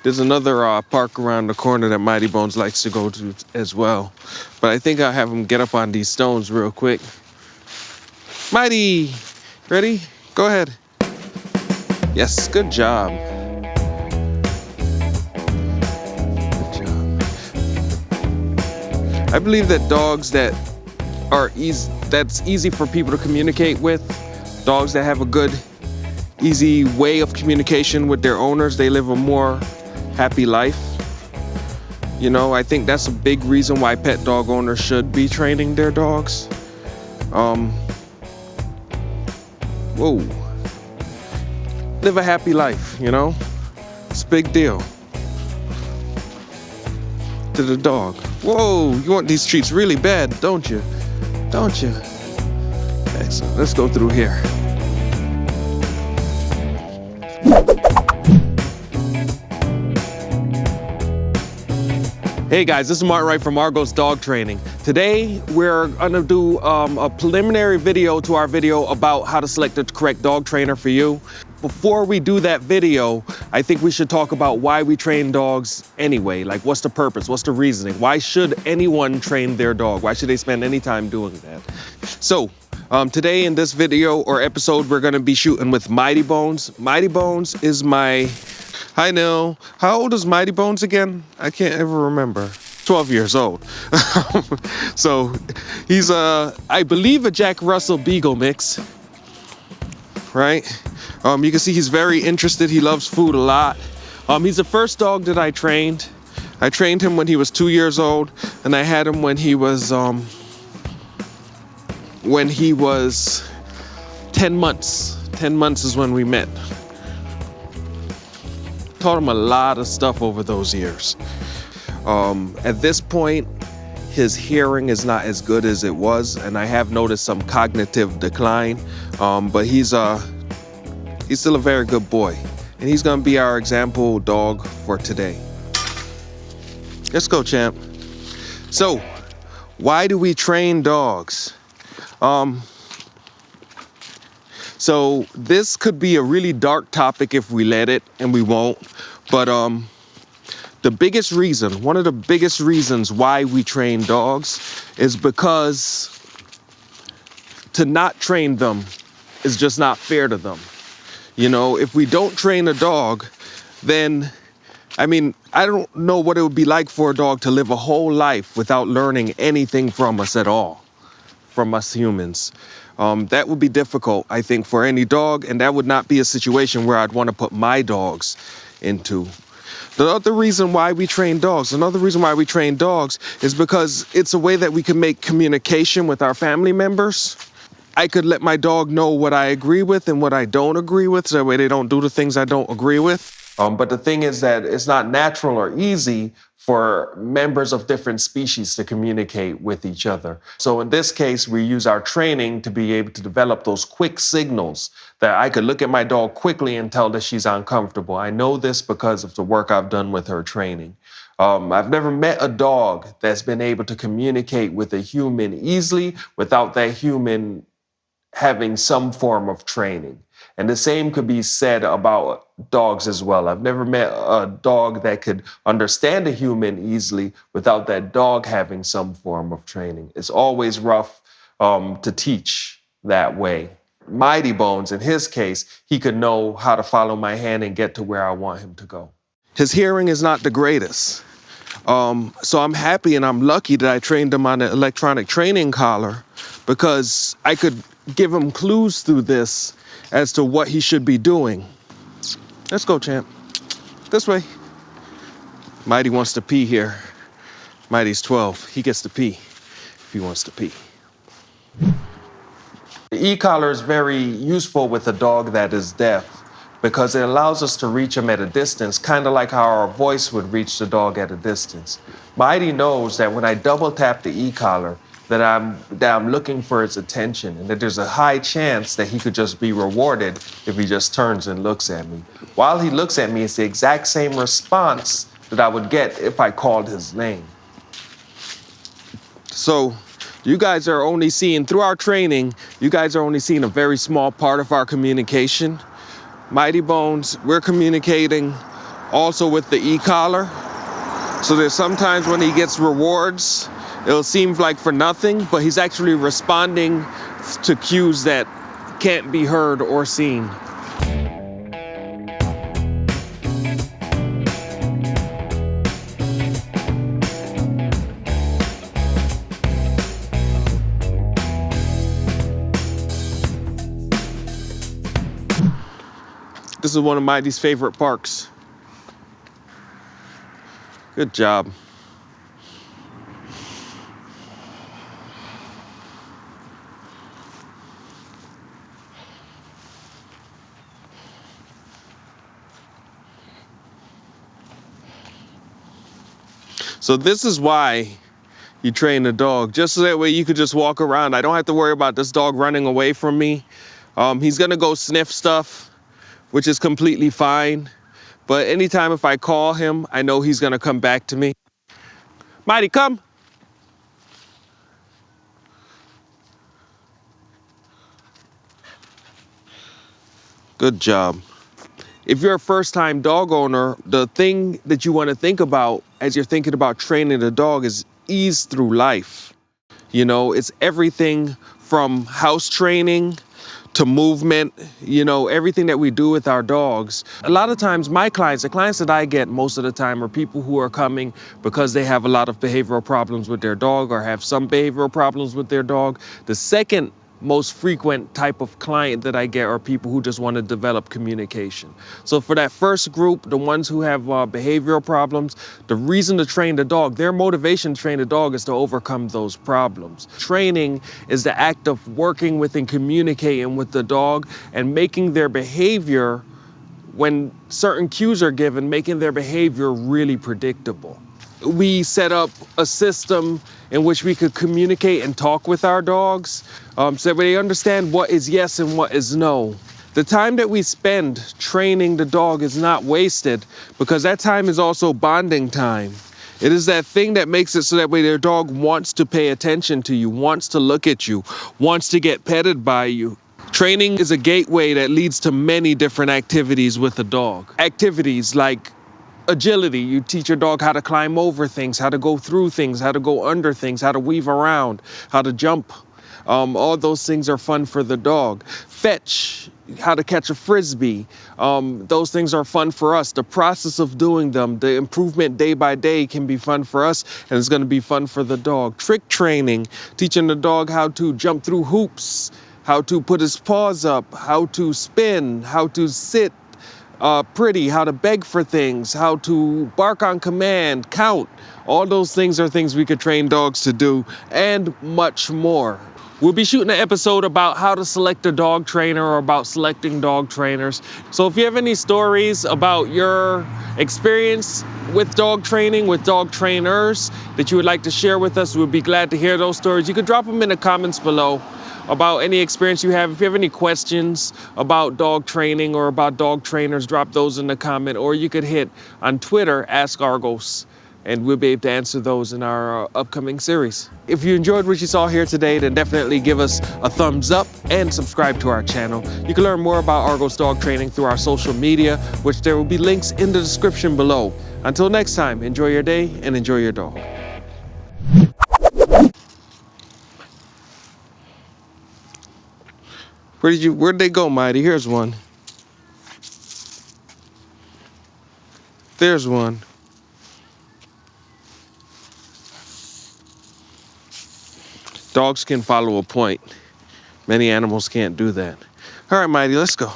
There's another park around the corner that Mighty Bones likes to go to as well. But I think I'll have him get up on these stones real quick. Mighty, ready? Go ahead. Yes, good job. Good job. I believe that dogs that are that's easy for people to communicate with, dogs that have a good, easy way of communication with their owners, they live a more happy life. You know, I think that's a big reason why pet dog owners should be training their dogs. Whoa. Live a happy life, you know? It's a big deal. To the dog. Whoa, you want these treats really bad, don't you? Don't you? Excellent. Let's go through here. Hey guys, this is Martin Wright from Argos Dog Training. Today we're gonna do a preliminary video to our video about how to select the correct dog trainer for you. Before we do that video, I think we should talk about why we train dogs anyway. Like, what's the purpose? What's the reasoning? Why should anyone train their dog? Why should they spend any time doing that? So, today in this video or episode, we're gonna be shooting with Mighty Bones. Mighty Bones is my... Hi, Neil. How old is Mighty Bones again? I can't ever remember. 12 years old. So he's I believe a Jack Russell Beagle mix, right? You can see he's very interested. He loves food a lot. He's the first dog that I trained. I trained him when he was 2 years old, and I had him when he was 10 months. 10 months is when we met. Taught him a lot of stuff over those years. At this point, his hearing is not as good as it was, and I have noticed some cognitive decline, but he's still a very good boy, and he's gonna be our example dog for today. Let's go, champ. So, why do we train dogs? So this could be a really dark topic if we let it, and we won't. But the biggest reason, one of the biggest reasons why we train dogs is because to not train them is just not fair to them. You know, if we don't train a dog, then, I mean, I don't know what it would be like for a dog to live a whole life without learning anything from us at all, from us humans. That would be difficult, I think, for any dog, and that would not be a situation where I'd want to put my dogs into. The other reason why we train dogs, another reason why we train dogs is because it's a way that we can make communication with our family members. I could let my dog know what I agree with and what I don't agree with, so that way they don't do the things I don't agree with. But the thing is that it's not natural or easy for members of different species to communicate with each other. So in this case, we use our training to be able to develop those quick signals that I could look at my dog quickly and tell that she's uncomfortable. I know this because of the work I've done with her training. I've never met a dog that's been able to communicate with a human easily without that human having some form of training. And the same could be said about dogs as well. I've never met a dog that could understand a human easily without that dog having some form of training. It's always rough to teach that way. Mighty Bones, in his case, he could know how to follow my hand and get to where I want him to go. His hearing is not the greatest. So I'm happy and I'm lucky that I trained him on an electronic training collar, because I could give him clues through this as to what he should be doing. Let's go, champ. This way. Mighty wants to pee here. Mighty's 12. He gets to pee if he wants to pee. The e-collar is very useful with a dog that is deaf because it allows us to reach him at a distance, kind of like how our voice would reach the dog at a distance. Mighty knows that when I double tap the e-collar, that I'm looking for his attention, and that there's a high chance that he could just be rewarded if he just turns and looks at me. While he looks at me, it's the exact same response that I would get if I called his name. So you guys are only seeing, through our training, you guys are only seeing a very small part of our communication. Mighty Bones, we're communicating also with the e-collar. So there's sometimes when he gets rewards, it'll seem like for nothing, but he's actually responding to cues that can't be heard or seen. This is one of Mighty's favorite parks. Good job. So this is why you train a dog, just so that way you could just walk around. I don't have to worry about this dog running away from me. He's gonna go sniff stuff, which is completely fine. But anytime if I call him, I know he's gonna come back to me. Mighty, come. Good job. If you're a first-time dog owner, the thing that you want to think about as you're thinking about training a dog is ease through life. You know, it's everything from house training to movement, you know, everything that we do with our dogs. A lot of times my clients, the clients that I get most of the time are people who are coming because they have a lot of behavioral problems with their dog or have some behavioral problems with their dog. The second most frequent type of client that I get are people who just want to develop communication. So for that first group, the ones who have behavioral problems, the reason to train the dog, their motivation to train the dog is to overcome those problems. Training is the act of working with and communicating with the dog and making their behavior, when certain cues are given, making their behavior really predictable. We set up a system in which we could communicate and talk with our dogs so that they understand what is yes and what is no. The time that we spend training the dog is not wasted because that time is also bonding time. It is that thing that makes it so that way their dog wants to pay attention to you, wants to look at you, wants to get petted by you. Training is a gateway that leads to many different activities with a dog. Activities like agility. You teach your dog how to climb over things, how to go through things, how to go under things, how to weave around, how to jump. All those things are fun for the dog. Fetch, how to catch a frisbee. Those things are fun for us. The process of doing them, the improvement day by day can be fun for us, and it's going to be fun for the dog. Trick training, teaching the dog how to jump through hoops, how to put his paws up, how to spin, how to sit pretty, how to beg for things, how to bark on command, count. All those things are things we could train dogs to do, and much more. We'll be shooting an episode about how to select a dog trainer or about selecting dog trainers. So if you have any stories about your experience with dog training, with dog trainers that you would like to share with us, we'd be glad to hear those stories. You could drop them in the comments below about any experience you have. If you have any questions about dog training or about dog trainers, drop those in the comment, or you could hit on Twitter, Ask Argos, and we'll be able to answer those in our upcoming series. If you enjoyed what you saw here today, then definitely give us a thumbs up and subscribe to our channel. You can learn more about Argos dog training through our social media, which there will be links in the description below. Until next time, enjoy your day and enjoy your dog. Where'd they go, Mighty? Here's one. There's one. Dogs can follow a point. Many animals can't do that. All right, Mighty, let's go.